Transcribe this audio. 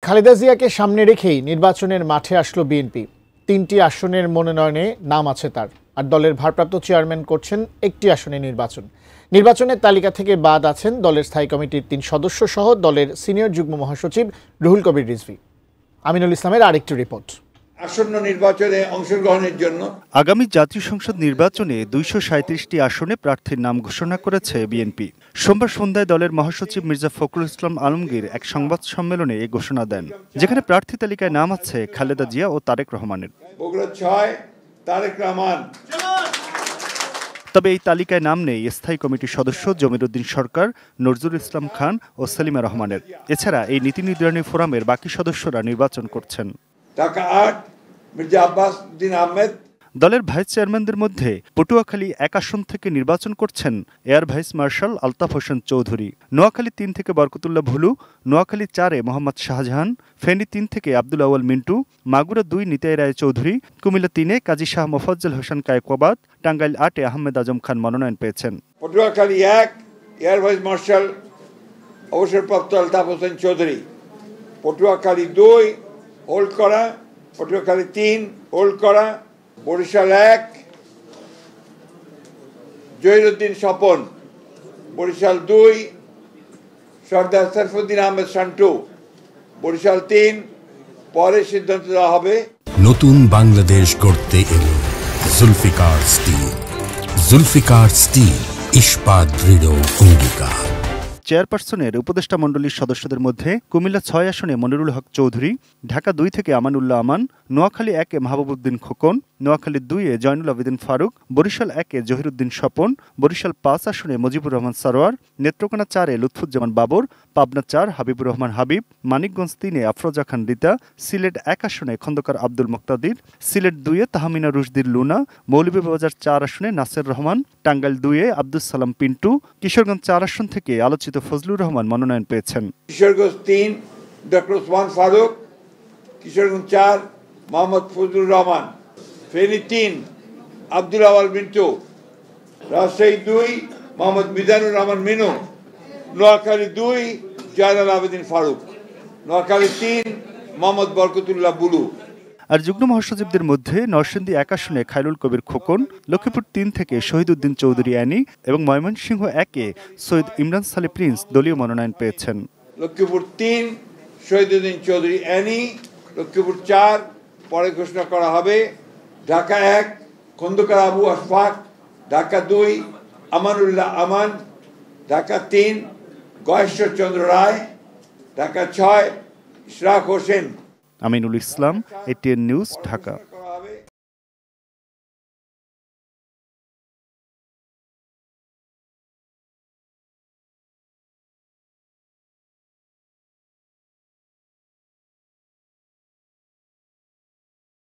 খালেদা জিয়াকে সামনে রেখেই নির্বাচনের মাঠে আসলো বিএনপি। ৩টি আসনের মনোনয়নে নাম আছে তার, আর দলের ভারপ্রাপ্ত চেয়ারম্যান করছেন একটি আসনে নির্বাচনের তালিকা থেকে বাদ আছেন দলের স্থায়ী কমিটির ৩ সদস্য সহ দলের সিনিয়র যুগ্ম মহাসচিব রুহুল কবির রিজভী। আমিনুল ইসলামের আরেকটি রিপোর্ট। আসন্ন নির্বাচনে অংশগ্রহণের জন্য আগামী জাতীয় সংসদ নির্বাচনে ২৩৭টি আসনে প্রার্থীর নাম ঘোষণা করেছে বিএনপি। সোমবার সন্ধ্যায় দলের মহাসচিব মির্জা ফখরুল ইসলাম আলমগীর এক সংবাদ সম্মেলনে এই ঘোষণা দেন, যেখানে প্রার্থী তালিকায় নাম আছে খালেদা জিয়া ও তারেক রহমানের। বগুড়া ৬ তারেক রহমান। তবে এই তালিকায় নাম নেই স্থায়ী কমিটির সদস্য জমির উদ্দিন সরকার, নজরুল ইসলাম খান ও সেলিমা রহমানের। এছাড়া এই নীতি নির্ধারণী ফোরামের বাকি সদস্যরা নির্বাচন করছেন। ঢাকা ৮ মির্জা আব্বাস উদ্দিন আহমেদ। দলের ভাইস চেয়ারম্যানদের মধ্যে পটুয়াখালী ১ আসন থেকে নির্বাচন করছেন air vice marshal Altaf Hossain Chowdhury. Noakhali ৩ থেকে বরকতুল্লাহ ভুলু, নোয়াখালী ৪-এ মোহাম্মদ শাহজাহান, ফেনী ৩ থেকে আব্দুল আউয়াল মিন্টু, মাগুরা ২ নিতাই রায় চৌধুরী, কুমিল্লা ৩-এ কাজী শাহ মোফাজ্জল হোসেন কায়কোবাদ, টাঙ্গাইল ৮-এ আহমেদ আজম খান মনোনয়ন পেয়েছেন। পটুয়াখালী ১ এয়ার ভাইস মার্শাল অবসরপ্রাপ্ত আলতাফ হোসেন চৌধুরী, পটুয়াখালী ২ হোল্ড করা, পটুয়াখালী ৩ হোল্ড করা, বরিশাল ১ জহিরুদ্দিন স্বপন, বরিশাল ২ সর্দার সাইফুদ্দিন আহমেদ শান্টু, বরিশাল ৩ পরে সিদ্ধান্ত দেওয়া হবে। নতুন বাংলাদেশ গড়তে এলো জুলফিকার স্টিল। জুলফিকার স্টিল, ইস্পাত দৃঢ় অঙ্গীকার। চেয়ারপারসনের উপদেষ্টা মণ্ডলীর সদস্যদের মধ্যে কুমিল্লা ৬ আসনে মনিরুল হক চৌধুরী, ঢাকা ২ থেকে আমানুল্লাহ আমান, নোয়াখালী ১-এ মাহবুবউদ্দিন খোকন, নোয়াখালী ২-এ জয়নুল আবেদিন ফারুক, বরিশাল ১-এ জহিরুদ্দিন স্বপন, বরিশাল ৫ আসনে মুজিবুর রহমান সারোয়ার, নেত্রকোনা ৪-এ লুৎফুজ্জামান বাবর, পাবনা ৪ হাবিবুর রহমান হাবিব, মানিকগঞ্জ ৩-এ আফরোজা খান রিতা, সিলেট ১ আসনে খন্দকার আব্দুল মুক্তাদির, সিলেট ২-এ তাহমিনা রুশদির লুনা, মৌলভীবাজার ৪ আসনে নাসের রহমান, টাঙ্গাইল ২-এ আব্দুস সালাম পিন্টু, কিশোরগঞ্জ ৪ আসন থেকে আলোচিত ফজলুর রহমান মনোনয়ন পেয়েছেন। কিশোরগঞ্জ ৩ ডক্টর ওসমান ফারুক, কিশোরগঞ্জ ৪ মোহাম্মদ ফজলুর রহমান, ফেনী ৩ আব্দুল আওয়াল মিন্টু, রাজশাহী ২ মোহাম্মদ মিজানুর রহমান মিনু, নোয়াখালী ২ জয়নুল আবেদিন ফারুক, নোয়াখালী ৩ মোহাম্মদ বরকতুল্লাহ বুলু। আর যুগ্ম মহাসচিবদের মধ্যে নরসিংদী ১ আসনে খায়রুল কবির খোকন, লক্ষ্মীপুর ৩ থেকে শহীদ উদ্দিন চৌধুরী অ্যানি এবং ময়মনসিংহ ১-এ সৈয়দ ইমরান সালে প্রিন্স দলীয় মনোনয়ন পেয়েছেন। লক্ষ্মীপুর ৩ শহীদ উদ্দিন চৌধুরী অ্যানি, লক্ষ্মীপুর ৪ পরে ঘোষণা করা হবে, ঢাকা ১ খন্দকার আবু আশফাক, ঢাকা ২ আমানুল্লাহ আমান, ঢাকা ৩ গয়েশ্বর চন্দ্র রায়, ঢাকা ৬ ইশরাক হোসেন। Aminul Islam, ATN news, Dhaka.